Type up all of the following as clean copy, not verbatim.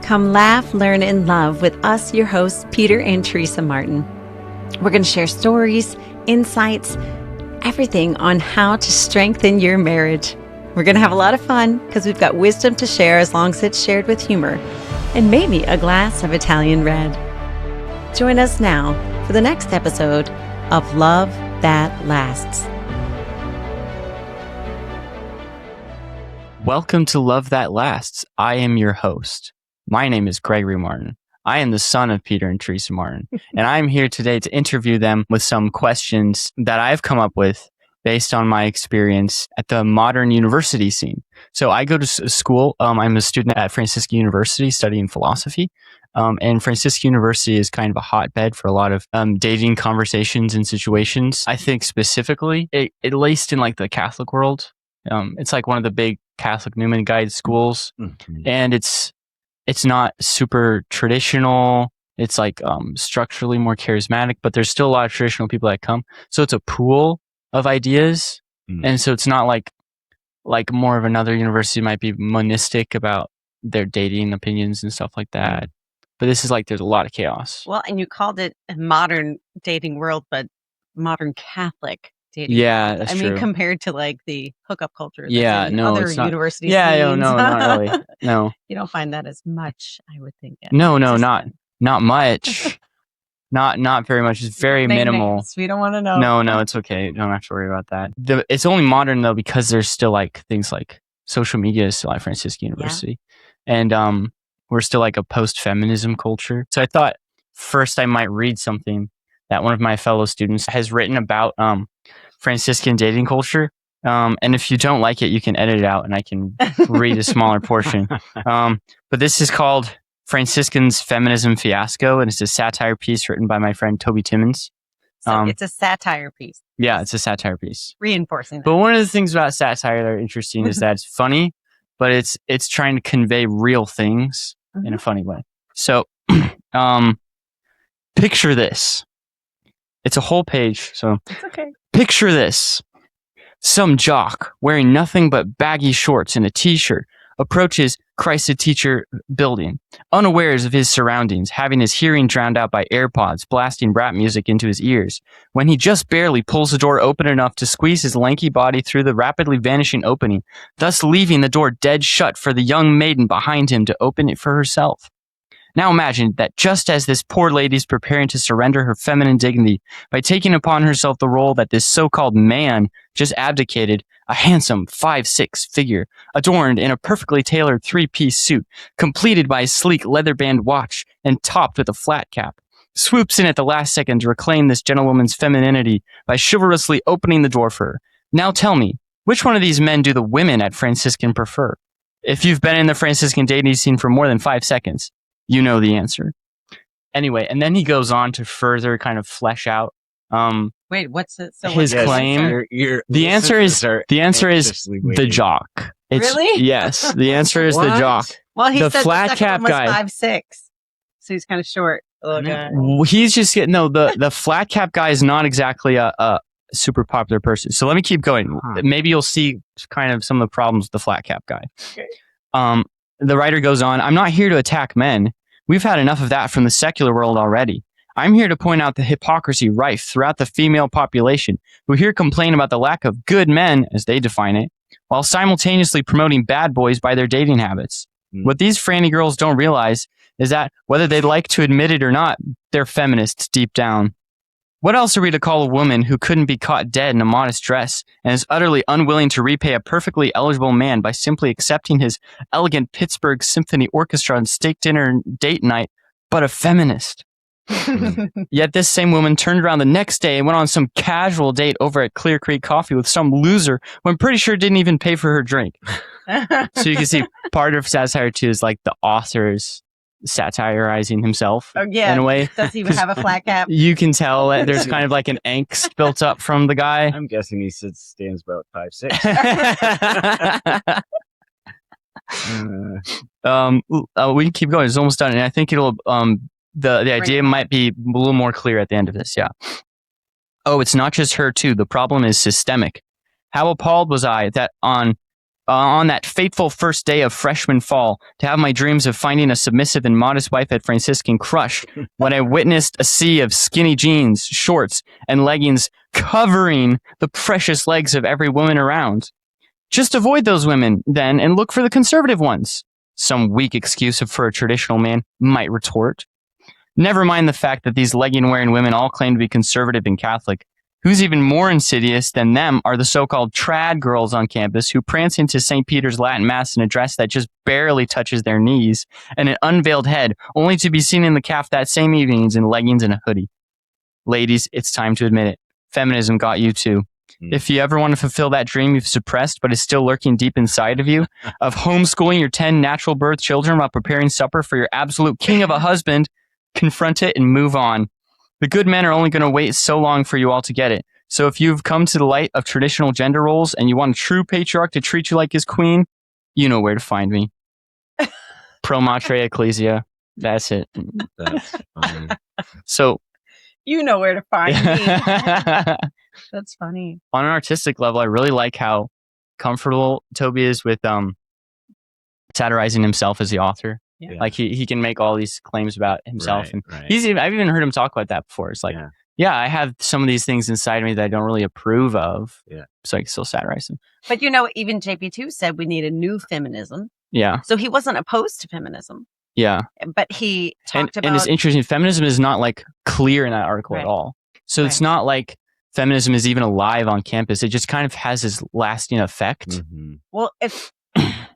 Come laugh, learn, and love with us, your hosts, Peter and Theresa Martin. We're going to share stories, insights, everything on how to strengthen your marriage. We're going to have a lot of fun because we've got wisdom to share as long as it's shared with humor and maybe a glass of Italian red. Join us now for the next episode of Love That Lasts. Welcome to Love That Lasts. I am your host. My name is Gregory Martin. I am the son of Peter and Theresa Martin, and I'm here today to interview them with some questions that I've come up with based on my experience at the modern university scene. So I go to school. I'm a student at Franciscan University studying philosophy. And Franciscan University is kind of a hotbed for a lot of dating conversations and situations. I think specifically, at least in like the Catholic world, it's like one of the big Catholic Newman Guide schools, and it's not super traditional. It's like structurally more charismatic, but there's still a lot of traditional people that come. So it's a pool of ideas, and so it's not like more of another university might be monistic about their dating opinions and stuff like that. But this is like there's a lot of chaos. Well, and you called it a modern dating world, but modern Catholic dating. Yeah, that's true. I mean, compared to like the hookup culture. That's in no, other it's not. universities. Yeah, no, not really. No, you don't find that as much, I would think. No, not much. Not very much. It's very minimal. Names. We don't want to know. No, it's okay. Don't have to worry about that. It's only modern though because there's still like things like social media is still at Franciscan University, and we're still like a post-feminism culture. So I thought first I might read something that one of my fellow students has written about Franciscan dating culture. And if you don't like it, you can edit it out and I can read a smaller portion. But this is called Franciscan's Feminism Fiasco, and it's a satire piece written by my friend Toby Timmons. So it's a satire piece. Yeah, it's a satire piece. Reinforcing that. But one of the things about satire that are interesting is that it's funny, but it's trying to convey real things in a funny way. So picture this. It's a whole page, so it's okay. Picture this. Some jock wearing nothing but baggy shorts and a t-shirt approaches Christ Teacher building, unawares of his surroundings, having his hearing drowned out by AirPods blasting rap music into his ears, when he just barely pulls the door open enough to squeeze his lanky body through the rapidly vanishing opening, thus leaving the door dead shut for the young maiden behind him to open it for herself. Now imagine that just as this poor lady is preparing to surrender her feminine dignity by taking upon herself the role that this so-called man just abdicated, a handsome 5'6" figure, adorned in a perfectly tailored three-piece suit, completed by a sleek leather-band watch and topped with a flat cap, swoops in at the last second to reclaim this gentlewoman's femininity by chivalrously opening the door for her. Now tell me, which one of these men do the women at Franciscan prefer? If you've been in the Franciscan dating scene for more than 5 seconds, you know the answer. Anyway, and then he goes on to further kind of flesh out wait, what's it? So his claim. The answer is the jock. Really? Yes, the answer is the jock. Well, he the said flat the cap one was guy. 5'6", so he's kind of short. He's just getting the flat cap guy is not exactly a super popular person. So let me keep going. Maybe you'll see kind of some of the problems with the flat cap guy. Okay. The writer goes on, I'm not here to attack men. We've had enough of that from the secular world already. I'm here to point out the hypocrisy rife throughout the female population who here complain about the lack of good men, as they define it, while simultaneously promoting bad boys by their dating habits. What these franny girls don't realize is that, whether they'd like to admit it or not, they're feminists deep down. What else are we to call a woman who couldn't be caught dead in a modest dress and is utterly unwilling to repay a perfectly eligible man by simply accepting his elegant Pittsburgh Symphony Orchestra and steak dinner and date night, but a feminist? Yet this same woman turned around the next day and went on some casual date over at Clear Creek Coffee with some loser who I'm pretty sure didn't even pay for her drink. So you can see part of satire too is like the author's satirizing himself in a way. Does he even have a flat cap? You can tell that there's kind of like an angst built up from the guy. I'm guessing he stands about 5'6". We can keep going. It's almost done, and I think it'll the idea might be a little more clear at the end of this. Yeah. Oh, it's not just her too. The problem is systemic. How appalled was I that on on that fateful first day of freshman fall, to have my dreams of finding a submissive and modest wife at Franciscan crush when I witnessed a sea of skinny jeans, shorts, and leggings covering the precious legs of every woman around. Just avoid those women, then, and look for the conservative ones. Some weak excuse for a traditional man might retort. Never mind the fact that these legging-wearing women all claim to be conservative and Catholic. Who's even more insidious than them are the so-called trad girls on campus who prance into St. Peter's Latin Mass in a dress that just barely touches their knees and an unveiled head, only to be seen in the calf that same evening in leggings and a hoodie. Ladies, it's time to admit it. Feminism got you too. If you ever want to fulfill that dream you've suppressed but is still lurking deep inside of you, of homeschooling your 10 natural birth children while preparing supper for your absolute king of a husband, confront it and move on. The good men are only going to wait so long for you all to get it. So if you've come to the light of traditional gender roles and you want a true patriarch to treat you like his queen, you know where to find me. Pro Matre Ecclesia. That's it. That's funny. So You know where to find me. That's funny. on an artistic level, I really like how comfortable Toby is with satirizing himself as the author. Yeah. Like he can make all these claims about himself, and Right. I've even heard him talk about that before. It's like, yeah, I have some of these things inside of me that I don't really approve of. Yeah. So I can still satirize them. But even JP2 said we need a new feminism. Yeah. So he wasn't opposed to feminism. Yeah. But he talked about... And it's interesting. Feminism is not like clear in that article at all. So it's not like feminism is even alive on campus. It just kind of has this lasting effect. Mm-hmm. Well, if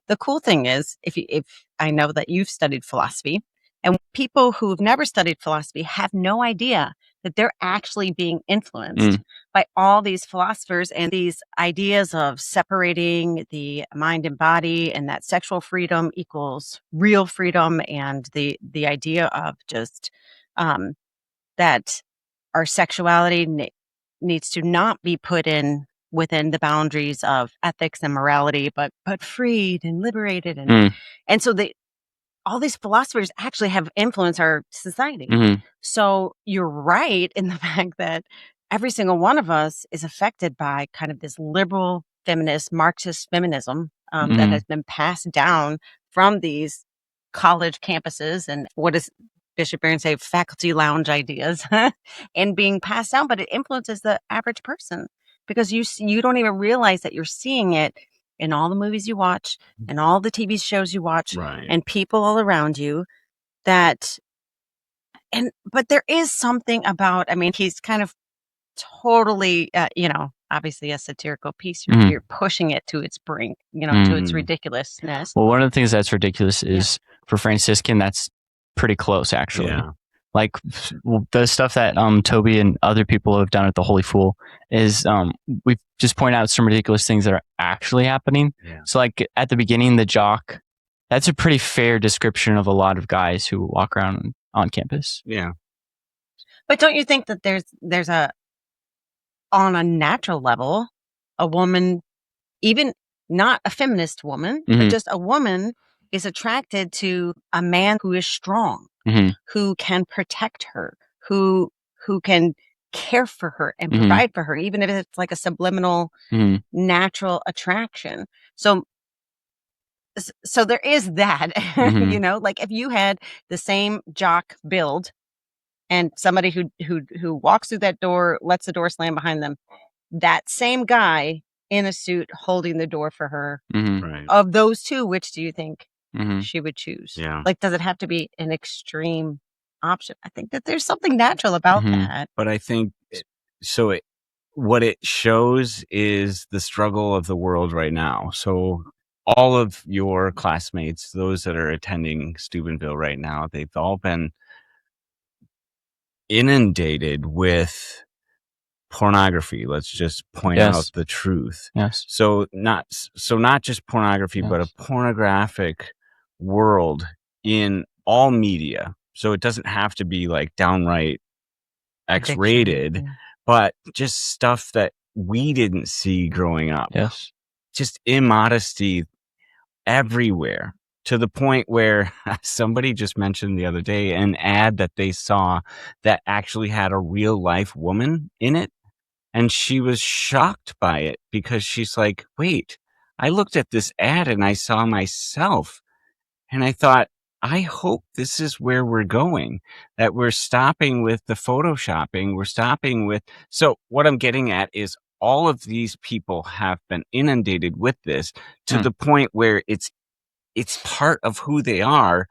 the cool thing is, if I know that you've studied philosophy, and people who've never studied philosophy have no idea that they're actually being influenced by all these philosophers and these ideas of separating the mind and body, and that sexual freedom equals real freedom, and the idea of just that our sexuality needs to not be put in within the boundaries of ethics and morality, but freed and liberated, and so all these philosophers actually have influenced our society. So you're right in the fact that every single one of us is affected by kind of this liberal feminist, Marxist feminism that has been passed down from these college campuses, and what does Bishop Barron say, faculty lounge ideas, and being passed down, but it influences the average person because you don't even realize that you're seeing it in all the movies you watch and all the TV shows you watch and people all around you but there is something about, I mean, he's kind of totally, obviously a satirical piece. You're pushing it to its brink, to its ridiculousness. Well, one of the things that's ridiculous is for Franciscan, that's pretty close actually. Yeah. Like the stuff that Toby and other people have done at the Holy Fool is we've just pointed out some ridiculous things that are actually happening. Yeah. So like at the beginning, the jock, that's a pretty fair description of a lot of guys who walk around on campus. Yeah. But don't you think that there's on a natural level, a woman, even not a feminist woman, but just a woman is attracted to a man who is strong, who can protect her, who can care for her and provide for her, even if it's like a subliminal, natural attraction. So there is that, like if you had the same jock build and somebody who walks through that door, lets the door slam behind them, that same guy in a suit holding the door for her, of those two, which do you think she would choose? Yeah. Like, does it have to be an extreme option? I think that there's something natural about that. But I think what it shows is the struggle of the world right now. So all of your classmates, those that are attending Steubenville right now, they've all been inundated with pornography. Let's just point out the truth. Yes. So not just pornography, but a pornographic world in all media. So it doesn't have to be like downright X-rated, but just stuff that we didn't see growing up. Yes. Just immodesty everywhere, to the point where somebody just mentioned the other day an ad that they saw that actually had a real life woman in it. And she was shocked by it because she's like, wait, I looked at this ad and I saw myself, and I thought, I hope this is where we're going, that we're stopping with the photoshopping. We're stopping with. So what I'm getting at is all of these people have been inundated with this to the point where it's part of who they are.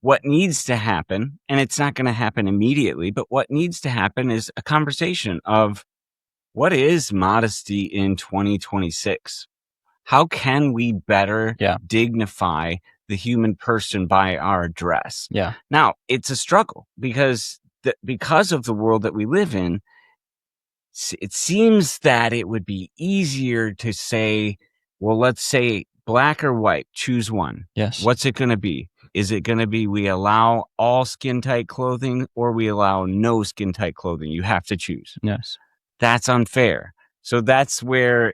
What needs to happen, and it's not going to happen immediately, but what needs to happen is a conversation of what is modesty in 2026? How can we better dignify the human person by our dress? Yeah. Now, it's a struggle because of the world that we live in, it seems that it would be easier to say, well, let's say black or white, choose one. Yes. What's it going to be? Is it going to be we allow all skin-tight clothing or we allow no skin-tight clothing? You have to choose. Yes. That's unfair. So that's where,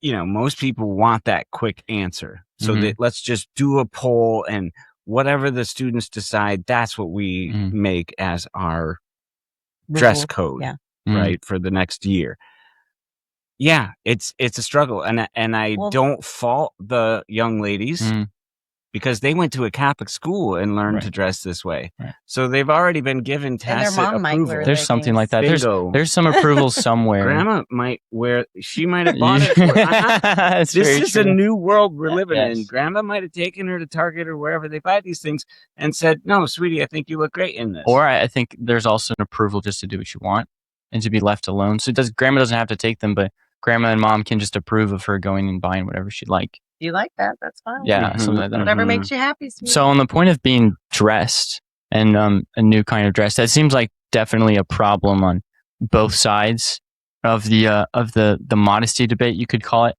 most people want that quick answer. So that let's just do a poll, and whatever the students decide, that's what we make as our dress code, right, for the next year. Yeah, it's a struggle, and I don't fault the young ladies because they went to a Catholic school and learned to dress this way. Right. So they've already been given tacit approval. There's something like that. There's some approval somewhere. Grandma might wear. She might have bought it. This is a new world we're living in. Grandma might have taken her to Target or wherever they buy these things and said, "No, sweetie, I think you look great in this." Or I think there's also an approval just to do what you want and to be left alone. So Grandma doesn't have to take them, but Grandma and Mom can just approve of her going and buying whatever she'd like. You like that? That's fine. Yeah, something like that. Whatever makes you happy. Sweetie. So on the point of being dressed and a new kind of dress, that seems like definitely a problem on both sides of the modesty debate, you could call it.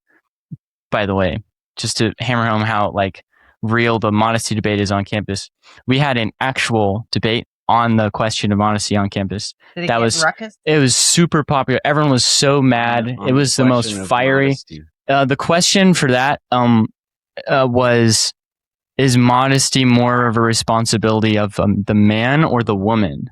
By the way, just to hammer home how like real the modesty debate is on campus, we had an actual debate on the question of modesty on campus. Did it get ruckus? It was super popular. Everyone was so mad. It was the most fiery. The question for that was, is modesty more of a responsibility of the man or the woman?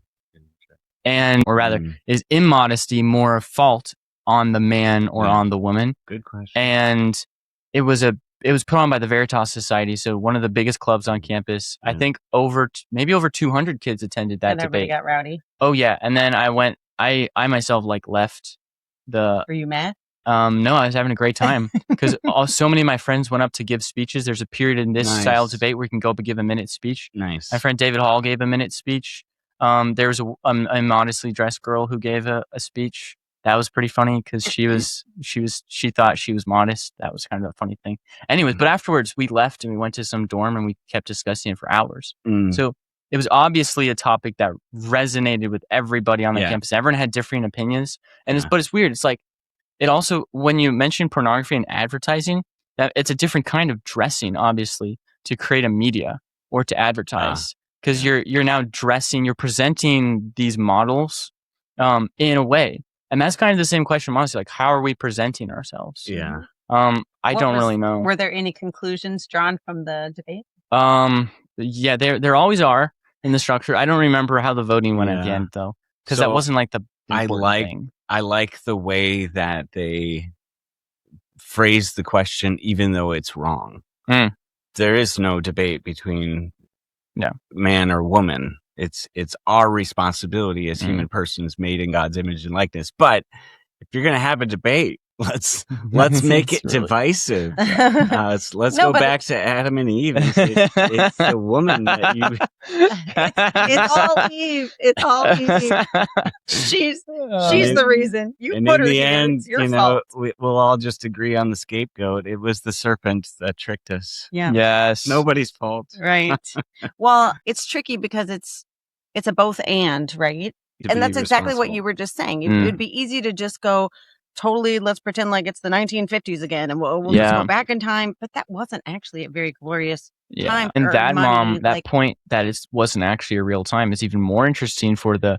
Or rather, is immodesty more a fault on the man or on the woman? Good question. And it was put on by the Veritas Society, so one of the biggest clubs on campus. I think maybe over 200 kids attended that debate. Everybody got rowdy. Oh yeah, and then I myself left the. Were you mad? No, I was having a great time because so many of my friends went up to give speeches. There's a period in this style of debate where you can go up and give a minute speech. Nice. My friend David Hall gave a minute speech. There was a modestly dressed girl who gave a speech. That was pretty funny because she thought she was modest. That was kind of a funny thing. Anyways, but afterwards we left and we went to some dorm and we kept discussing it for hours. So it was obviously a topic that resonated with everybody on the campus. Everyone had differing opinions, but it's weird. It's like, it also, when you mention pornography and advertising, that it's a different kind of dressing, obviously, to create a media or to advertise, because you're now dressing, you're presenting these models in a way, and that's kind of the same question, honestly. Like, how are we presenting ourselves? Yeah. I don't really know. Were there any conclusions drawn from the debate? Yeah, there always are in the structure. I don't remember how the voting went at the end though, because that wasn't like the important thing. I like the way that they phrase the question, even though it's wrong. There is no debate between man or woman. It's our responsibility as human persons made in God's image and likeness. But if you're going to have a debate, let's make it divisive. Let's go back to Adam and Eve. It's the woman that you. It's all Eve. It's all Eve. She's the reason. You and put in her the here. end, It's your fault. we'll all just agree on the scapegoat. It was the serpent that tricked us. Yeah. Yes. Nobody's fault. Right. Well, it's tricky because it's a both and, right? And that's exactly what you were just saying. It would be easy to just go totally, let's pretend like it's the 1950s again and we'll just go back in time. But that wasn't actually a very glorious time. And that point that it wasn't actually a real time is even more interesting for the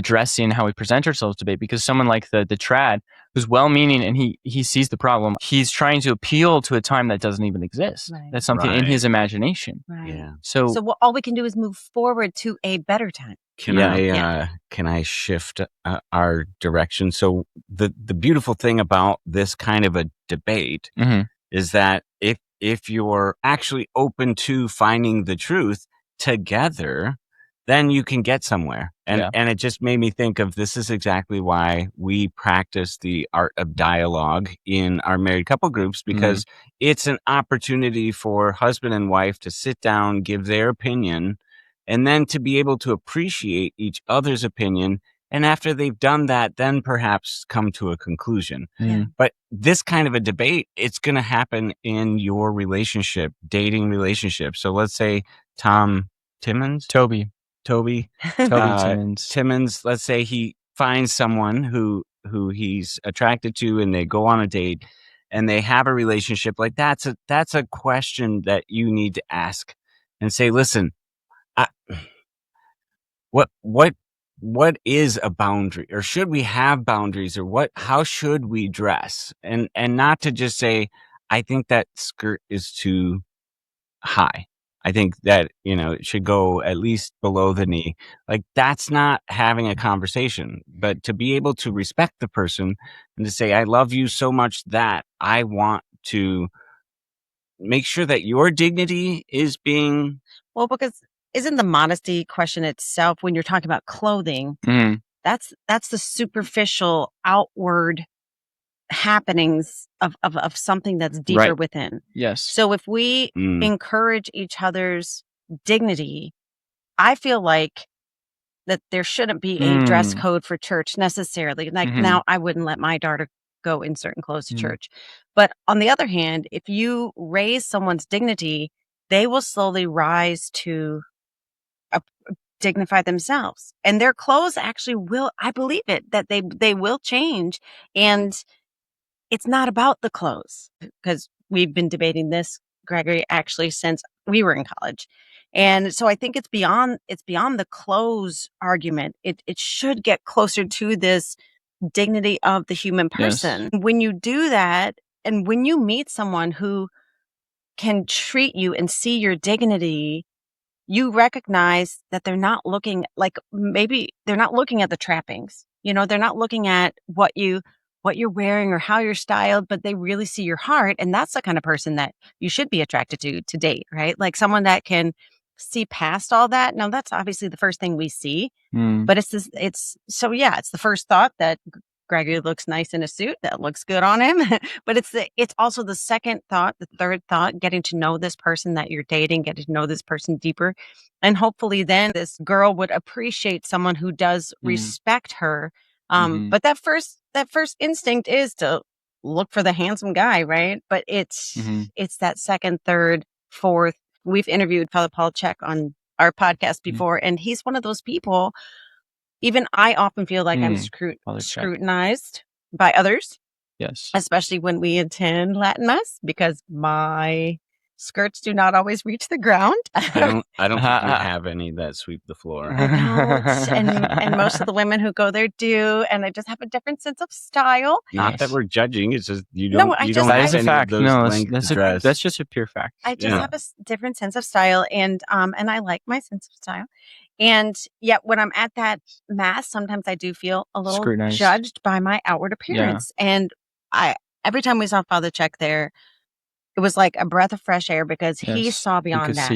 dressing and how we present ourselves debate, because someone like the trad who's well-meaning and he sees the problem, he's trying to appeal to a time that doesn't even exist. Right. That's something in his imagination. Right. Yeah. So all we can do is move forward to a better time. Can I shift our direction? So the beautiful thing about this kind of a debate is that if you're actually open to finding the truth together, then you can get somewhere. And it just made me think of, this is exactly why we practice the art of dialogue in our married couple groups, because it's an opportunity for husband and wife to sit down, give their opinion, and then to be able to appreciate each other's opinion. And after they've done that, then perhaps come to a conclusion. But this kind of a debate, it's going to happen in your relationship, dating relationship. So let's say Toby Timmons, let's say he finds someone who he's attracted to, and they go on a date and they have a relationship. Like, that's a question that you need to ask and say, listen, what is a boundary, or should we have boundaries, or how should we dress? And not to just say, I think that skirt is too high. I think that, it should go at least below the knee. Like, that's not having a conversation. But to be able to respect the person and to say, I love you so much that I want to make sure that your dignity is being... Well, because isn't the modesty question itself, when you're talking about clothing, that's the superficial outward happenings of something that's deeper within. Yes. So if we encourage each other's dignity, I feel like that there shouldn't be a dress code for church necessarily. Like, now I wouldn't let my daughter go in certain clothes to church. But on the other hand, if you raise someone's dignity, they will slowly rise to dignify themselves, and their clothes actually will, I believe it, that they will change. And it's not about the clothes, because we've been debating this, Gregory, actually since we were in college. And so I think it's beyond the clothes argument. It should get closer to this dignity of the human person. Yes. When you do that, and when you meet someone who can treat you and see your dignity, you recognize that they're not looking, like, maybe they're not looking at the trappings. They're not looking at what you're wearing or how you're styled, but they really see your heart. And that's the kind of person that you should be attracted to date, right? Like, someone that can see past all that. Now, that's obviously the first thing we see, but it's the first thought that Gregory looks nice in a suit. That looks good on him. But it's also the second thought, the third thought, getting to know this person that you're dating, getting to know this person deeper. And hopefully then this girl would appreciate someone who does respect her. But that first instinct is to look for the handsome guy, right? But it's that second, third, fourth. We've interviewed Father Paul Check on our podcast before, and he's one of those people. Even I often feel like I'm scrutinized by others. Yes. Especially when we attend Latin Mass, because my skirts do not always reach the ground. I don't think you have any that sweep the floor. I don't. And most of the women who go there do, and I just have a different sense of style. Not that we're judging, it's just you don't that is a fact. That's just a pure fact. I just have a different sense of style, and I like my sense of style. And yet when I'm at that Mass, sometimes I do feel a little judged by my outward appearance. Yeah. And every time we saw Father Check there, it was like a breath of fresh air, because he saw beyond that.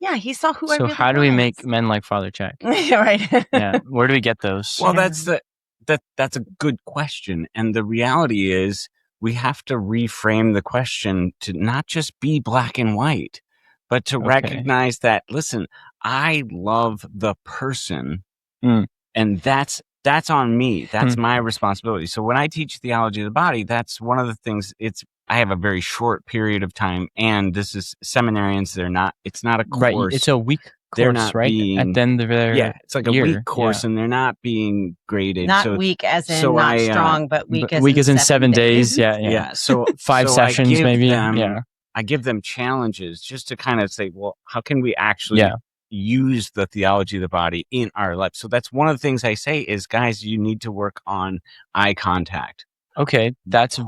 Yeah, he saw who I really was. So how do we make men like Father Check? Right. Yeah. Where do we get those? Well, that's a good question. And the reality is, we have to reframe the question to not just be black and white, but to recognize that, listen, I love the person, and that's on me. That's my responsibility. So when I teach theology of the body, that's one of the things. I have a very short period of time, and this is seminarians. It's not a course. Right. It's a week course, they're not right? At the end of their it's like a week course, and they're not being graded. Not weak as in not strong, but week as in 7 days. Yeah. So 5 sessions maybe. I give them challenges just to kind of say, well, how can we actually use the theology of the body in our life? So that's one of the things I say is, guys, you need to work on eye contact. Okay, that's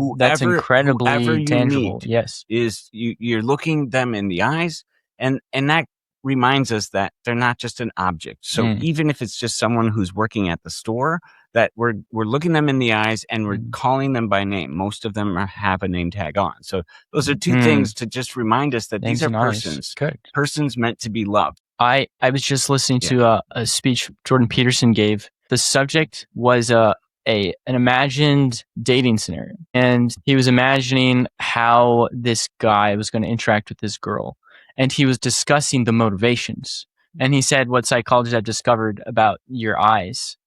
incredibly tangible. Yes, is you're looking them in the eyes, and that reminds us that they're not just an object. So even if it's just someone who's working at the store, that we're looking them in the eyes and we're calling them by name. Most of them have a name tag on. So those are two things to just remind us that these are persons. Persons meant to be loved. I was just listening to a speech Jordan Peterson gave. The subject was an imagined dating scenario, and he was imagining how this guy was going to interact with this girl, and he was discussing the motivations. And he said what psychologists have discovered about your eyes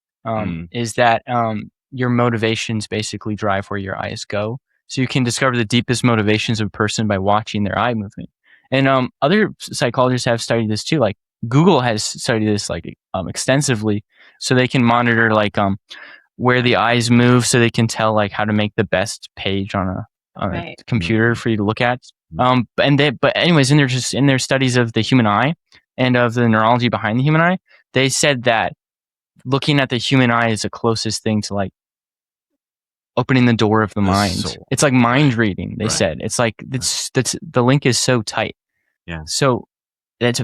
is that your motivations basically drive where your eyes go. So you can discover the deepest motivations of a person by watching their eye movement. And other psychologists have studied this too. Like Google has studied this extensively, so they can monitor where the eyes move, so they can tell how to make the best page on a computer for you to look at. But anyways, in their studies of the human eye and of the neurology behind the human eye, they said that looking at the human eye is the closest thing to opening the door of the mind. Soul. It's like mind reading. They said it's that's the link is so tight. Yeah. So that's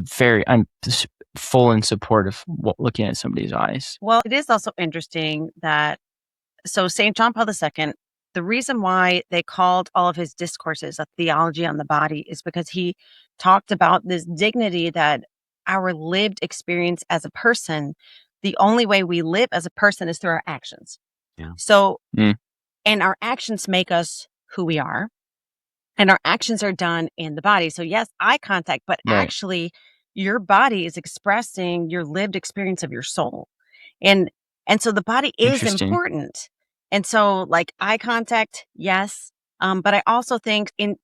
I'm full in support of looking at somebody's eyes. Well, it is also interesting that St. John Paul II, the reason why they called all of his discourses a theology on the body is because he talked about this dignity that our lived experience as a person, the only way we live as a person is through our actions. Yeah. So, and our actions make us who we are, and our actions are done in the body. So yes, eye contact, but actually your body is expressing your lived experience of your soul. And so the body is important. And so eye contact, yes. But I also think in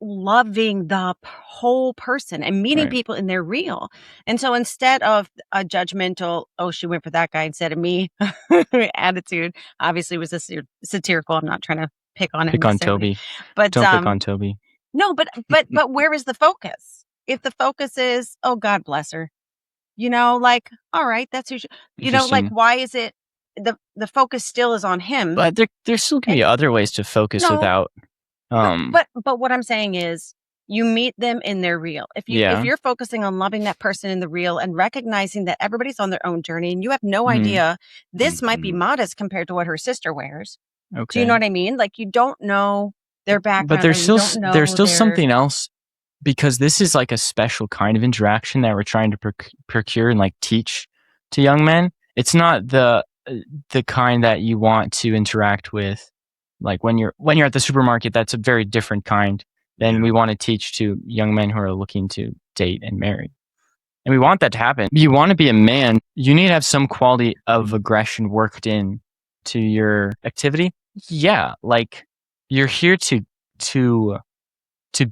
loving the whole person and meeting people in their real. And so instead of a judgmental, oh, she went for that guy instead of me attitude, obviously was a satirical. I'm not trying to pick on him. Pick on Toby. But don't pick on Toby. No, but where is the focus? If the focus is, oh, God bless her, all right, that's who she, why is it the focus still is on him? But there still can be other ways to focus without. But what I'm saying is, you meet them in their real. If you're focusing on loving that person in the real and recognizing that everybody's on their own journey, and you have no idea, this might be modest compared to what her sister wears. Okay. Do you know what I mean? You don't know their background. But there's still something else, because this is a special kind of interaction that we're trying to procure and teach to young men. It's not the kind that you want to interact with. When you're at the supermarket, that's a very different kind than we want to teach to young men who are looking to date and marry. And we want that to happen. If you want to be a man, you need to have some quality of aggression worked in to your activity. Yeah, you're here to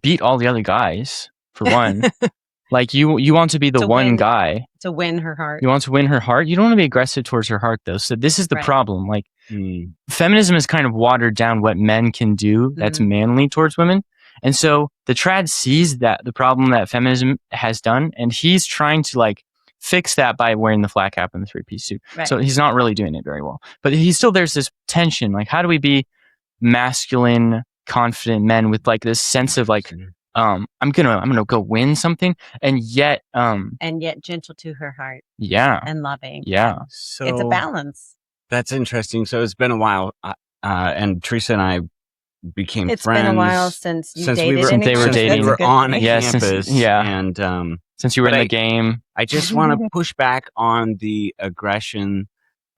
beat all the other guys, for one. You want to be the one guy. To win her heart. You want to win her heart. You don't want to be aggressive towards her heart, though. So this is the problem. Feminism has kind of watered down what men can do that's manly towards women. And so the trad sees that the problem that feminism has done, and he's trying to fix that by wearing the flat cap and the 3-piece suit. Right. So he's not really doing it very well. But there's this tension. How do we be masculine, confident men with this sense of I'm gonna go win something, and yet gentle to her heart. Yeah. And loving. Yeah. So it's a balance. That's interesting. So it's been a while, and Theresa and I became friends. It's been a while since you dated. Since they were dating. We were on campus. And since you were in the game. I just want to push back on the aggression.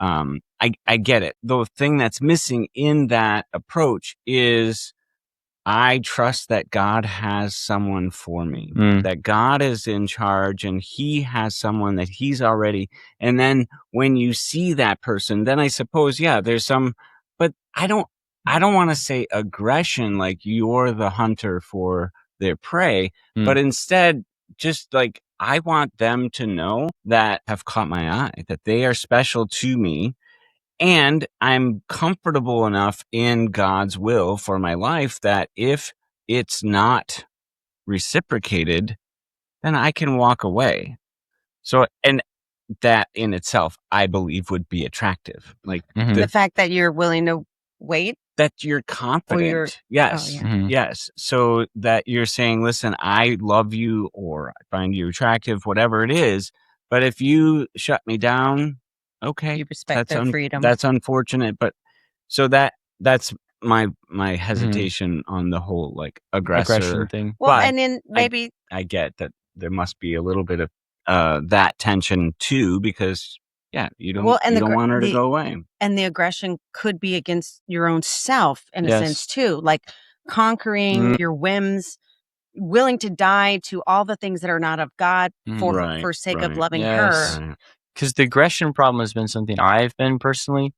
I get it. The thing that's missing in that approach is I trust that God has someone for me, that God is in charge and he has someone that he's already. And then when you see that person, then I suppose, there's some, but I don't want to say aggression, you're the hunter for their prey, but instead just I want them to know that have caught my eye, that they are special to me. And I'm comfortable enough in God's will for my life that if it's not reciprocated, then I can walk away. So, and that in itself, I believe would be attractive. The fact that you're willing to wait? That you're confident. Yes. Yes. So that you're saying, listen, I love you, or I find you attractive, whatever it is. But if you shut me down, Okay. You respect their freedom. That's unfortunate, but so that's my hesitation on the whole like Aggression aggressor thing. Well, but and then maybe I get that there must be a little bit of that tension too, because you don't want her to go away. And the aggression could be against your own self in a Yes. sense too, like conquering your whims, willing to die to all the things that are not of God for sake of loving her. Because the aggression problem has been something I've been personally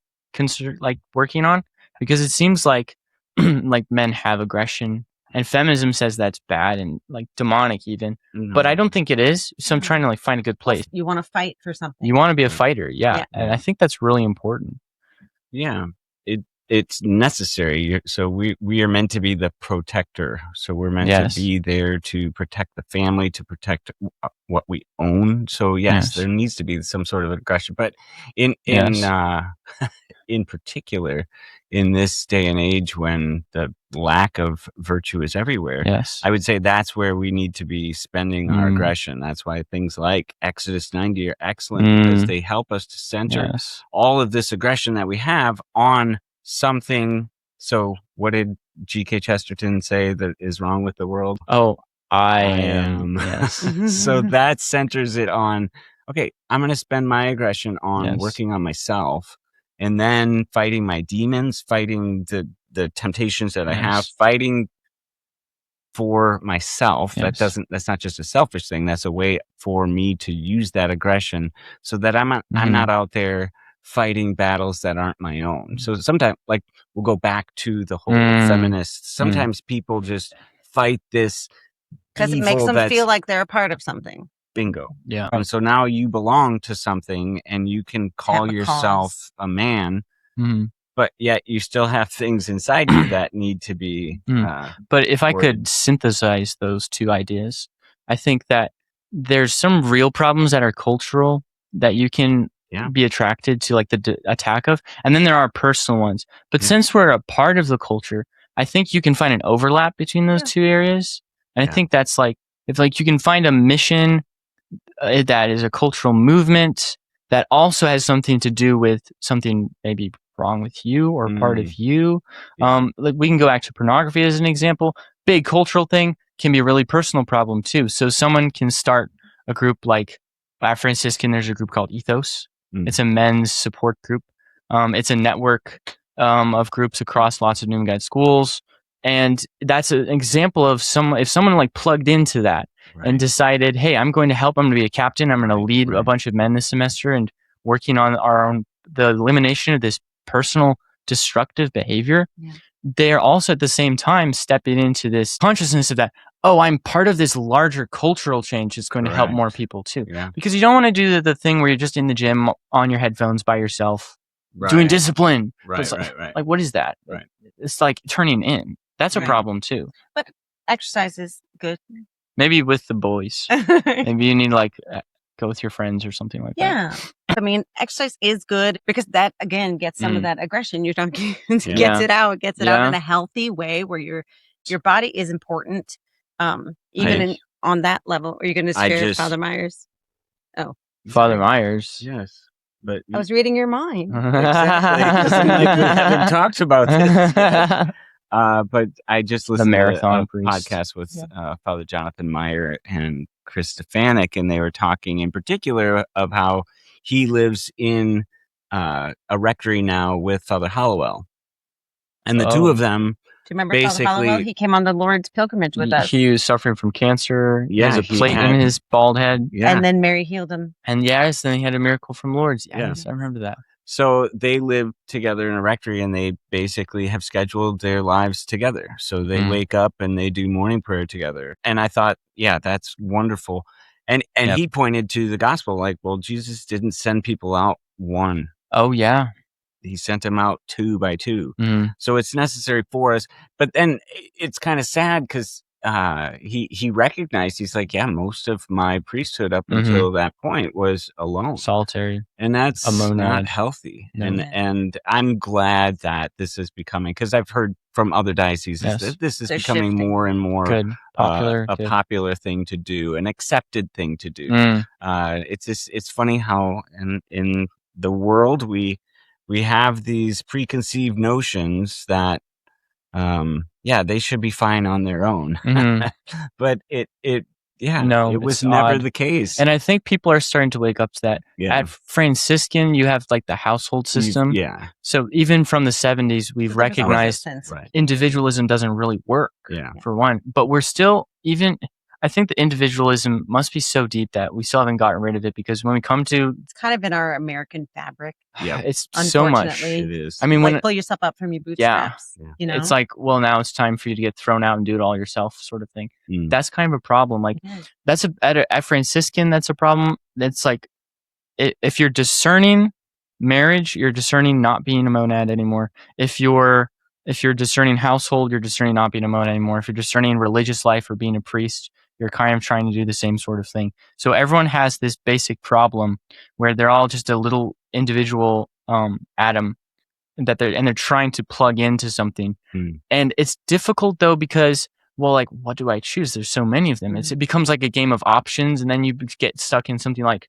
working on, because it seems like like men have aggression, and feminism says that's bad and like demonic even, but I don't think it is. So I'm trying to like find a good place. You want to fight for something. You want to be a fighter, and I think that's really important. Yeah, it's necessary. So we are meant to be the protector. So we're meant to be there to protect the family, to protect what we own. So yes, there needs to be some sort of aggression. But in particular, in this day and age when the lack of virtue is everywhere, I would say that's where we need to be spending our aggression. That's why things like Exodus 90 are excellent, because they help us to center all of this aggression that we have on something. So what did G.K. Chesterton say that is wrong with the world? Oh, I am. Yes. So that centers it on, okay, I'm going to spend my aggression on working on myself, and then fighting my demons, fighting the temptations that I have, fighting for myself. That's not just a selfish thing. That's a way for me to use that aggression so that I'm not out there fighting battles that aren't my own. So sometimes, like, we'll go back to the whole feminist. Sometimes people just fight this because it makes them feel like they're a part of something. Bingo. Yeah. And so now you belong to something, and you can call yourself a man, but yet you still have things inside you that need to be. But if I could synthesize those two ideas, I think that there's some real problems that are cultural that you can be attracted to, like the attack of, and then there are personal ones. But since we're a part of the culture, I think you can find an overlap between those two areas. And I think that's like, if like you can find a mission that is a cultural movement that also has something to do with something maybe wrong with you or part of you. Like we can go back to pornography as an example. Big cultural thing can be a really personal problem too. So someone can start a group like at Franciscan, there's a group called Ethos. It's a men's support group. It's a network of groups across lots of New Guide schools. And that's an example of if someone like plugged into that and decided, hey, I'm going to help, I'm going to be a captain, I'm going to lead a bunch of men this semester and working on the elimination of this personal destructive behavior. They're also at the same time stepping into this consciousness of that, oh, I'm part of this larger cultural change that's going to help more people too. Because you don't want to do the thing where you're just in the gym on your headphones by yourself doing discipline. Like what is that? It's like turning in. That's a problem too. But exercise is good. Maybe with the boys. Maybe you need to like go with your friends or something like that. Yeah. I mean, exercise is good because that again gets some of that aggression. You're talking gets it out in a healthy way where your body is important. Even on that level. Are you going to share Father Myers? Oh. Father Myers. Yes. But I was reading your mind. Exactly. We haven't talked about this yet. But I just listened to a podcast with Father Jonathan Meyer and Chris Stefanik, and they were talking in particular of how he lives in a rectory now with Father Hollowell. And the two of them, do you remember Father Hollowell? He came on the Lord's pilgrimage with us. He was suffering from cancer. He has a plate in his bald head. And then Mary healed him. And then he had a miracle from Lourdes. Yes, I remember that. So they live together in a rectory, and they basically have scheduled their lives together. So they wake up and they do morning prayer together. And I thought, that's wonderful. And he pointed to the gospel, like, well, Jesus didn't send people out one. Oh, yeah. He sent them out 2 by 2. So it's necessary for us. But then it's kind of sad because he recognized, he's like, most of my priesthood up until that point was alone. Solitary. And that's not healthy. No. And I'm glad that this is becoming, because I've heard from other dioceses that this is becoming more and more a popular thing to do, an accepted thing to do. It's funny how in the world. We have these preconceived notions that, they should be fine on their own. But it was never the case. And I think people are starting to wake up to that. Yeah. At Franciscan, you have like the household system. So even from the 70s, we've recognized individualism doesn't really work, for one. But we're still, I think the individualism must be so deep that we still haven't gotten rid of it, because when we come to... It's kind of in our American fabric. Yeah, it's so much. It is. I mean, when pull yourself up from your bootstraps. You know, it's like, well, now it's time for you to get thrown out and do it all yourself, sort of thing. That's kind of a problem. Like, that's at Franciscan, that's a problem. That's like, if you're discerning marriage, you're discerning not being a monad anymore. If you're discerning household, you're discerning not being a monad anymore. If you're discerning religious life or being a priest, you're kind of trying to do the same sort of thing. So everyone has this basic problem where they're all just a little individual atom that they're trying to plug into something. And it's difficult though, because, well, like, what do I choose? There's so many of them. It becomes like a game of options, and then you get stuck in something like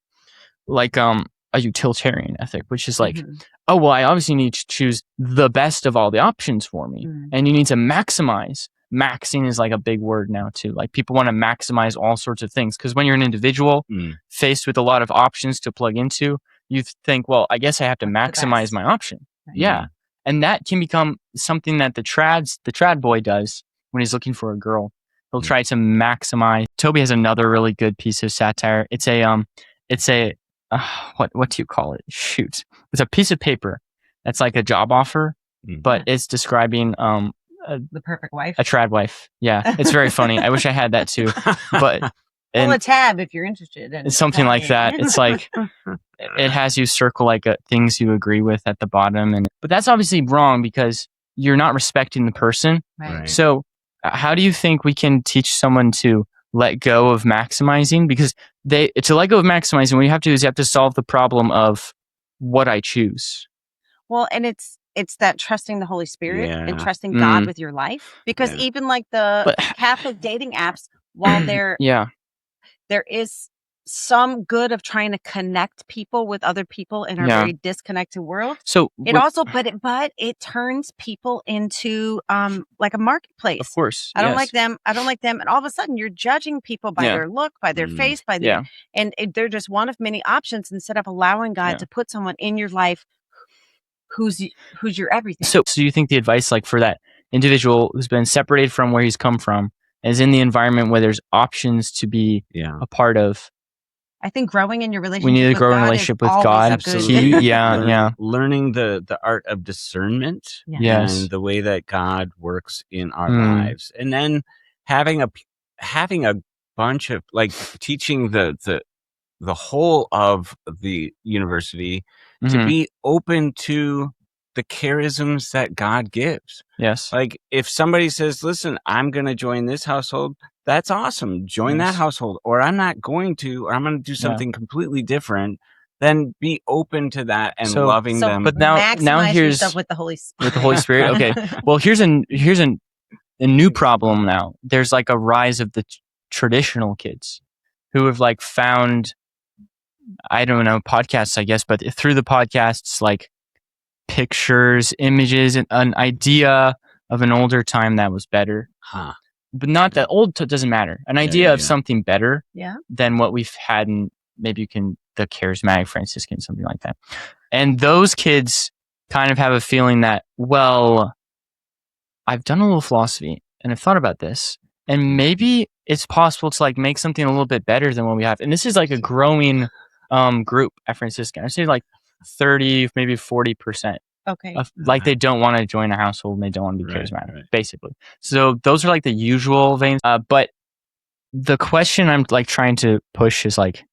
a utilitarian ethic, which is like, oh, well, I obviously need to choose the best of all the options for me. And you need to maximize. Maxing is like a big word now too. Like, people want to maximize all sorts of things, because when you're an individual faced with a lot of options to plug into, you think, well, I guess I have to maximize my option. Yeah. And that can become something that the trad boy does when he's looking for a girl. He'll try to maximize. Toby has another really good piece of satire. It's a what do you call it? Shoot. It's a piece of paper that's like a job offer, but it's describing the perfect wife. A trad wife. Yeah. It's very funny. I wish I had that too. But pull a tab if you're interested. It's something like that. It's like, it has you circle like things you agree with at the bottom. But that's obviously wrong, because you're not respecting the person. Right. So how do you think we can teach someone to let go of maximizing? Because to let go of maximizing, what you have to do is you have to solve the problem of what I choose. Well, and it's that trusting the Holy Spirit and trusting God with your life. Because even like the Catholic dating apps, while there is some good of trying to connect people with other people in our very disconnected world. So it turns people into like a marketplace. Of course. I don't like them. And all of a sudden you're judging people by their look, by their face, by their, and they're just one of many options, instead of allowing God to put someone in your life who's your everything. So you think the advice, like, for that individual who's been separated from where he's come from, is in the environment where there's options to be a part of? I think growing in your relationship. We need to grow in relationship with God. Absolutely. Yeah. Learning the art of discernment and the way that God works in our lives, and then having a bunch of, like, teaching the whole of the university to be open to the charisms that God gives. Yes. Like, if somebody says, listen, I'm going to join this household, that's awesome. Join that household. Or I'm not going to, or I'm going to do something completely different. Then be open to that and loving them. But now here's with the Holy Spirit. With the Holy Spirit. Okay. Well, here's a new problem now. There's like a rise of the traditional kids who have like found, I don't know, podcasts, I guess, but through the podcasts, like pictures, images, and an idea of an older time that was better. But not that old, doesn't matter. An idea of something better than what we've had in maybe the charismatic Franciscan, something like that. And those kids kind of have a feeling that, well, I've done a little philosophy and I've thought about this, and maybe it's possible to like make something a little bit better than what we have. And this is like a growing group at Franciscan. I say like 30, maybe 40%. Okay. Like they don't want to join a household and they don't want to be charismatic, basically. So those are like the usual veins. But the question I'm like trying to push is like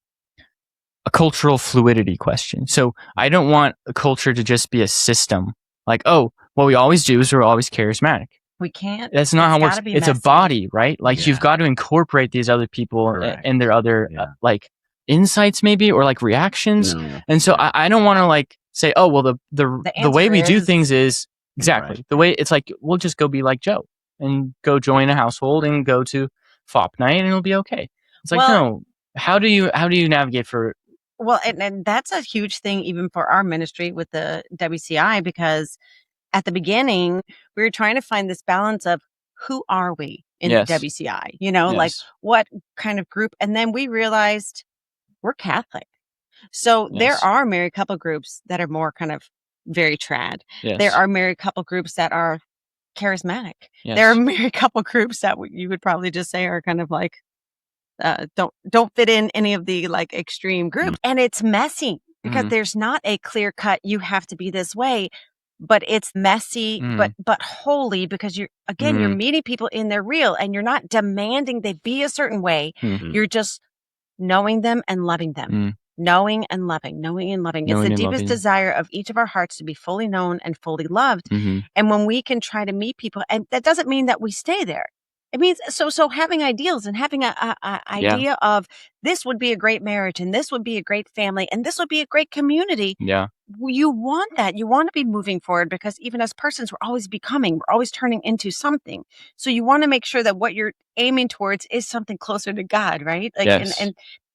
a cultural fluidity question. So I don't want a culture to just be a system. Like, oh, what we always do is we're always charismatic. We can't. That's not how it works. It's a body, right? Like you've got to incorporate these other people and their other like insights maybe, or like reactions. And so I don't want to like say, oh, well, the way we do things is exactly the way it's like, we'll just go be like Joe and go join a household and go to FOP night and it'll be okay. It's like, no, how do you navigate for Well, and that's a huge thing even for our ministry with the WCI, because at the beginning, we were trying to find this balance of who are we in the WCI, like what kind of group? And then we realized we're Catholic. So there are married couple groups that are more kind of very trad. There are married couple groups that are charismatic. There are married couple groups that you would probably just say are kind of like, don't fit in any of the like extreme groups. And it's messy because there's not a clear cut, you have to be this way, but it's messy, but holy, because you're meeting people in their real, and you're not demanding they be a certain way. You're just knowing them and loving them. Knowing and loving. It's the deepest desire of each of our hearts to be fully known and fully loved. And when we can try to meet people, and that doesn't mean that we stay there. It means so having ideals and having a idea of this would be a great marriage, and this would be a great family, and this would be a great community. Yeah. You want that. You want to be moving forward, because even as persons, we're always becoming, we're always turning into something. So you want to make sure that what you're aiming towards is something closer to God, right? Like,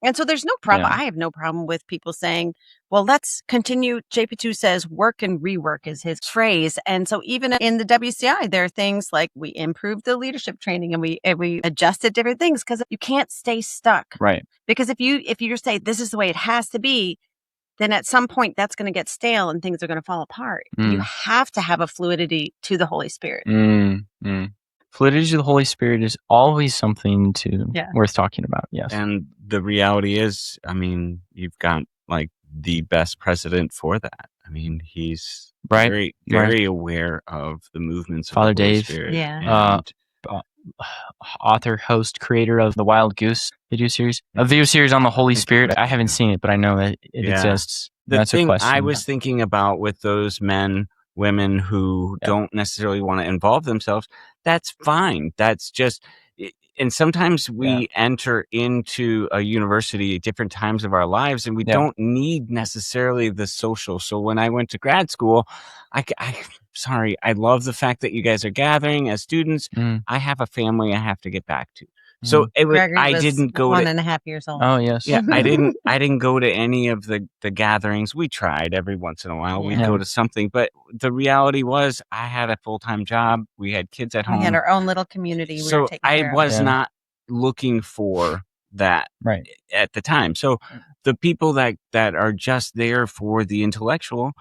and so there's no problem. I have no problem with people saying, well, let's continue. JP2 says work and rework is his phrase. And so even in the WCI, there are things like we improved the leadership training, and we adjusted different things, because you can't stay stuck. Right. Because if you just say this is the way it has to be, then at some point that's going to get stale and things are going to fall apart. You have to have a fluidity to the Holy Spirit. Fluidity to the Holy Spirit is always something worth talking about. Yes. And the reality is, I mean, you've got like the best president for that. I mean, he's very aware of the movements of Father the Holy Dave. Spirit. Yeah. Author, host, creator of the Wild Goose video series. A video series on the Holy Spirit. I haven't seen it, but I know that it exists. That's a question I was thinking about with those women who don't necessarily want to involve themselves. That's fine. That's just, and sometimes we enter into a university at different times of our lives, and we don't need necessarily the social. So when I went to grad school, I love the fact that you guys are gathering as students. I have a family I have to get back to. So I didn't go 1.5 years old. Oh yes. Yeah, I didn't go to any of the gatherings. We tried every once in a while. We'd go to something, but the reality was I had a full-time job. We had kids at home. We had our own little community. So I was not looking for that at the time. So the people that are just there for the intellectual,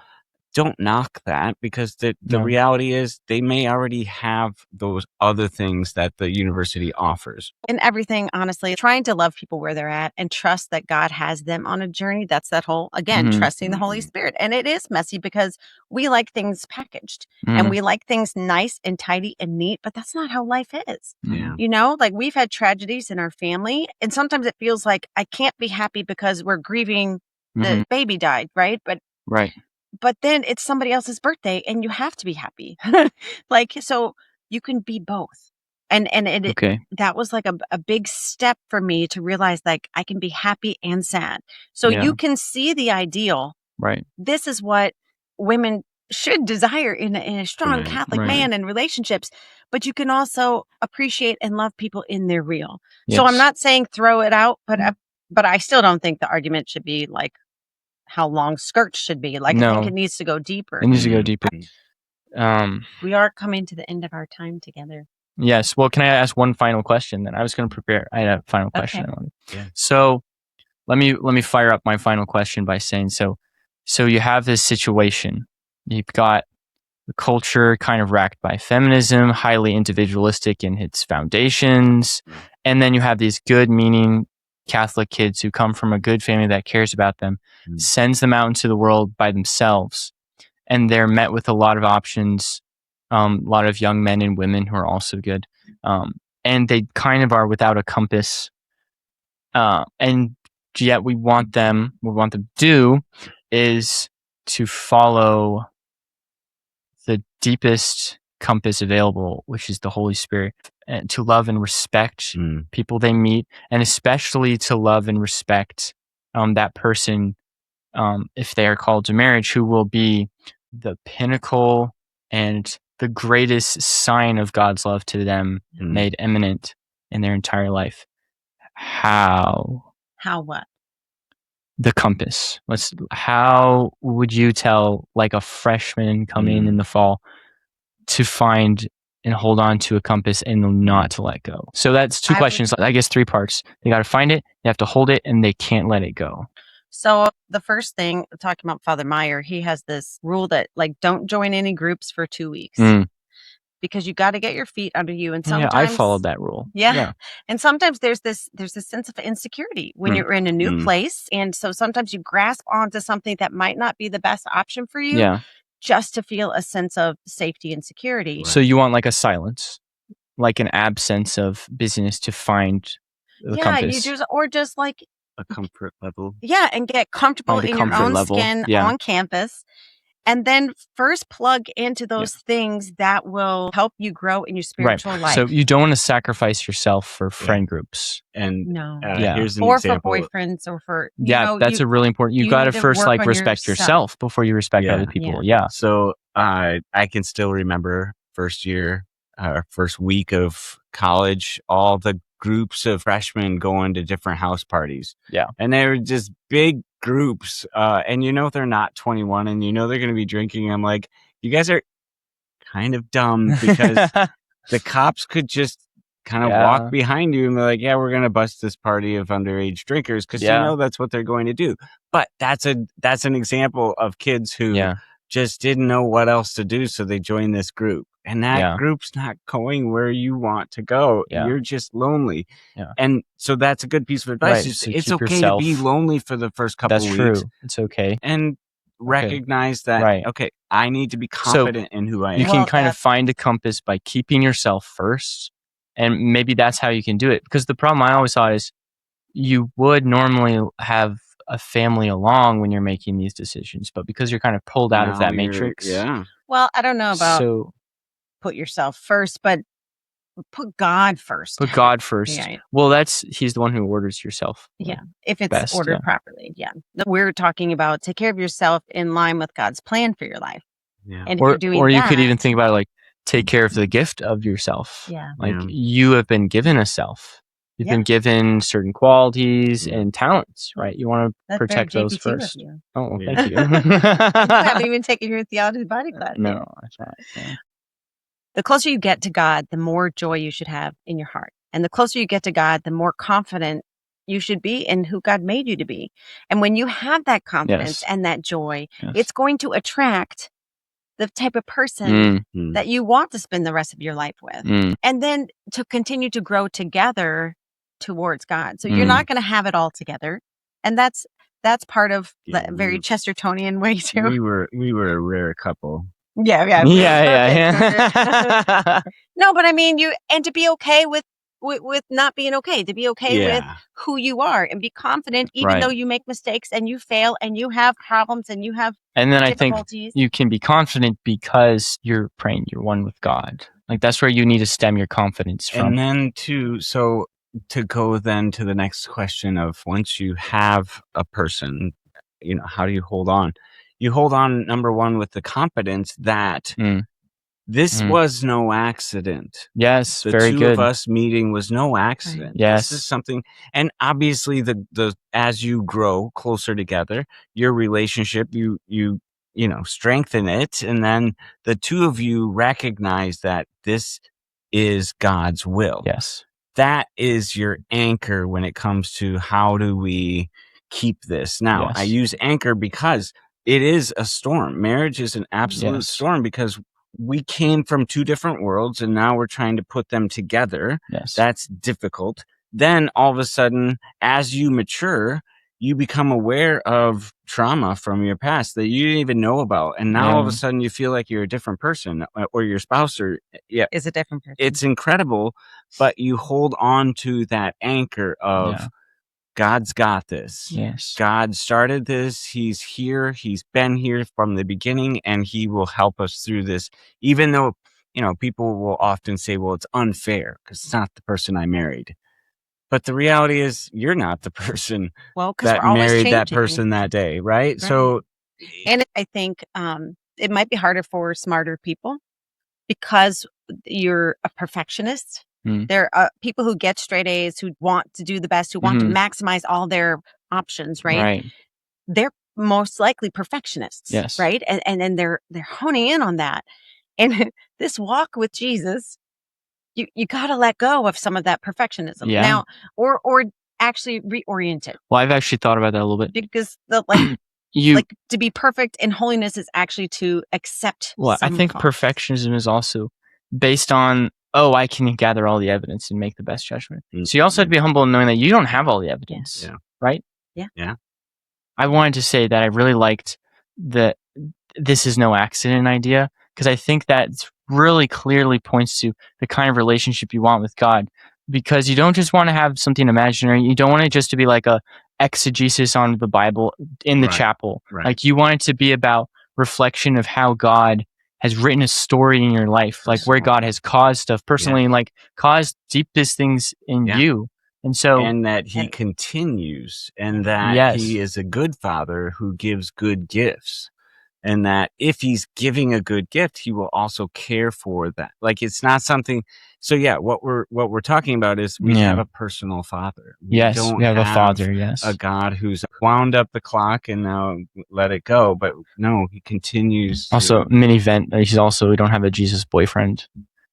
don't knock that, because the reality is they may already have those other things that the university offers. And everything, honestly, trying to love people where they're at and trust that God has them on a journey. That's that whole, again, trusting the Holy Spirit. And it is messy because we like things packaged and we like things nice and tidy and neat, but that's not how life is. Yeah. Like we've had tragedies in our family, and sometimes it feels like I can't be happy because we're grieving the baby died, right? But then it's somebody else's birthday and you have to be happy. So you can be both. And that was like a big step for me to realize like I can be happy and sad. So you can see the ideal. Right. This is what women should desire in a strong Catholic man in relationships, but you can also appreciate and love people in their real. Yes. So I'm not saying throw it out, but I still don't think the argument should be like how long skirts should be. Like, I think it needs to go deeper. It needs to go deeper. We are coming to the end of our time together. Yes. Well, can I ask one final question then? I was going to prepare. I had a final question. Yeah. So let me fire up my final question by saying, so you have this situation. You've got the culture kind of racked by feminism, highly individualistic in its foundations. And then you have these good meaning Catholic kids who come from a good family that cares about them, sends them out into the world by themselves. And they're met with a lot of options, a lot of young men and women who are also good. And they kind of are without a compass. And yet what we want them to do is to follow the deepest compass available, which is the Holy Spirit, and to love and respect people they meet, and especially to love and respect that person, if they are called to marriage, who will be the pinnacle and the greatest sign of God's love to them made eminent in their entire life. How what? the compass. How would you tell like a freshman coming in the fall to find and hold on to a compass and not to let go? So that's two questions. I guess 3 parts. They got to find it, they have to hold it, and they can't let it go. So the first thing, talking about Father Meyer, he has this rule that like, don't join any groups for 2 weeks. Because you got to get your feet under you. And sometimes I followed that rule. Yeah. And sometimes there's this sense of insecurity when you're in a new place. And so sometimes you grasp onto something that might not be the best option for you just to feel a sense of safety and security. So you want like a silence, like an absence of business to find the compass. Or just like a comfort level. Yeah. And get comfortable in your own skin on campus. And then first plug into those things that will help you grow in your spiritual life. So you don't want to sacrifice yourself for friend groups. And here's an example. For boyfriends or for that's a really important. You got to first like respect yourself before you respect other people. So I can still remember first week of college, all the groups of freshmen going to different house parties. And they were just big groups, and they're not 21, and they're going to be drinking. I'm like, you guys are kind of dumb, because the cops could just kind of walk behind you and be like, yeah, we're going to bust this party of underage drinkers, because that's what they're going to do. But that's an example of kids who just didn't know what else to do, so they joined this group. And that group's not going where you want to go. You're just lonely. And so that's a good piece of advice. So it's okay to be lonely for the first couple of weeks. That's true. It's okay. And recognize that, okay, I need to be confident in who I am. You can kind of find a compass by keeping yourself first. And maybe that's how you can do it. Because the problem I always thought is you would normally have a family along when you're making these decisions. But because you're kind of pulled out of that matrix. Well, I don't know about put yourself first, but put God first. Put God first. Well, he's the one who orders yourself. If it's ordered properly. We're talking about take care of yourself in line with God's plan for your life. And or you could even think about it like take care of the gift of yourself. Like you have been given a self. You've been given certain qualities and talents, right? You want to protect those first. Oh, thank you. You haven't even taken your theology body class. No, that's not. The closer you get to God, the more joy you should have in your heart. And the closer you get to God, the more confident you should be in who God made you to be. And when you have that confidence and that joy, it's going to attract the type of person that you want to spend the rest of your life with. And then to continue to grow together towards God. So you're not going to have it all together. And that's part of the very Chestertonian way too. We were a rare couple. Yeah. No, but I mean, to be okay with not being okay, to be okay with who you are and be confident, even though you make mistakes and you fail and you have problems and you have I think you can be confident because you're praying, you're one with God. Like that's where you need to stem your confidence from. And then to go then to the next question of once you have a person, how do you hold on? You hold on, number one, with the confidence that this was no accident. Yes, the very two good. of us meeting was no accident. Yes, this is something. And obviously, the as you grow closer together, your relationship, you strengthen it, and then the two of you recognize that this is God's will. Yes, that is your anchor when it comes to how do we keep this. Now, I use anchor because it is a storm. Marriage is an absolute storm because we came from two different worlds and now we're trying to put them together. That's difficult. Then all of a sudden, as you mature, you become aware of trauma from your past that you didn't even know about. And now all of a sudden you feel like you're a different person, or your spouse is a different person. It's incredible, but you hold on to that anchor of God's got this. Yes. God started this. He's here. He's been here from the beginning, and he will help us through this. Even though, people will often say, well, it's unfair because it's not the person I married. But the reality is you're not the person that married that person that day, right? So, and I think it might be harder for smarter people because you're a perfectionist. There are people who get straight A's, who want to do the best, who want to maximize all their options, right? they're most likely perfectionists. Yes. Right. And then they're honing in on that. And this walk with Jesus, you got to let go of some of that perfectionism now, or actually reorient it. Well, I've actually thought about that a little bit, because like to be perfect in holiness is actually to accept. Well, I think faults. perfectionism is also based on, I can gather all the evidence and make the best judgment. So you also have to be humble in knowing that you don't have all the evidence, right? Yeah. I wanted to say that I really liked the "this is no accident" idea, because I think that really clearly points to the kind of relationship you want with God, because you don't just want to have something imaginary. You don't want it just to be like a exegesis on the Bible in the chapel. Right. Like, you want it to be about reflection of how God has written a story in your life, like where God has caused stuff personally and like caused deepest things in you. And so, and that he continues, and that he is a good father who gives good gifts, and that if he's giving a good gift, he will also care for that. Like, it's not something. So what we're talking about is we have a personal father. We don't we have a father. a God who's wound up the clock and now let it go. But no, he continues. Also, mini vent. We don't have a Jesus boyfriend.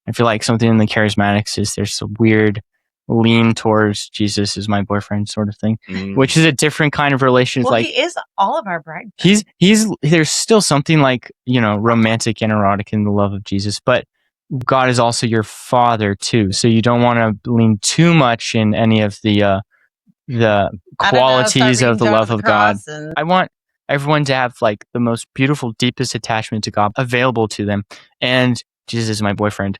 I feel like something in the charismatics is there's a weird lean towards Jesus is my boyfriend sort of thing, which is a different kind of relation. Well, like, he is all of our bride. There's still something like, romantic and erotic in the love of Jesus, but God is also your father too. So you don't want to lean too much in any of the qualities of the love of God. I want everyone to have like the most beautiful, deepest attachment to God available to them. And Jesus is my boyfriend.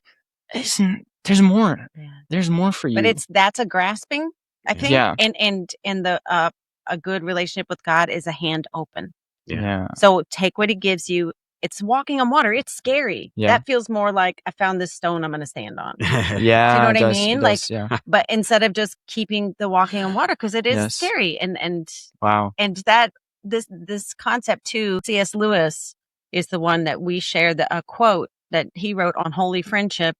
There's more. Yeah. There's more for you. But that's a grasping, I think. Yeah. And a good relationship with God is a hand open. Yeah. So take what he gives you. It's walking on water. It's scary. Yeah. That feels more like I found this stone I'm going to stand on. Yeah. Do you know what I mean? But instead of just keeping the walking on water, because it is scary. And wow. And that this concept too, C.S. Lewis is the one that we share a quote that he wrote on holy friendship,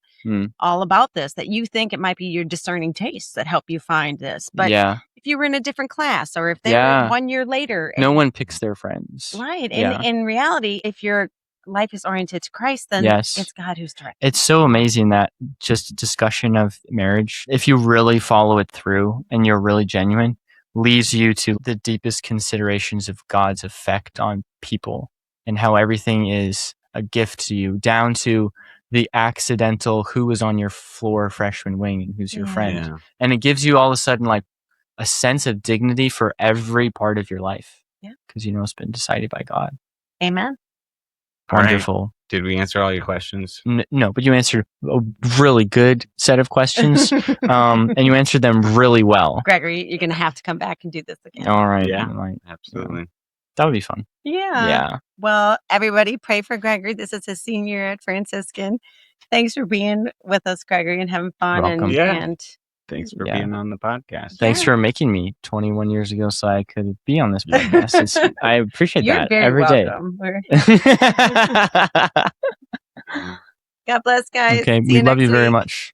all about this, that you think it might be your discerning tastes that help you find this. But if you were in a different class, or if they were 1 year later. No one picks their friends. Right. And in reality, if your life is oriented to Christ, then it's God who's directing. It's so amazing that just discussion of marriage, if you really follow it through and you're really genuine, leads you to the deepest considerations of God's effect on people and how everything is a gift to you, down to the accidental who was on your floor freshman wing and who's your friend. Yeah. And it gives you all of a sudden like a sense of dignity for every part of your life. Yeah. Because it's been decided by God. Amen. Wonderful. Right. Did we answer all your questions? No, but you answered a really good set of questions. And you answered them really well. Gregory, you're going to have to come back and do this again. All right. Yeah, absolutely. That would be fun. Yeah. Well, everybody pray for Gregory. This is his senior year at Franciscan. Thanks for being with us, Gregory, and having fun. And thanks for being on the podcast. Thanks for making me 21 years ago so I could be on this podcast. I appreciate that every welcome. Day. God bless, guys. Okay, we love you very much.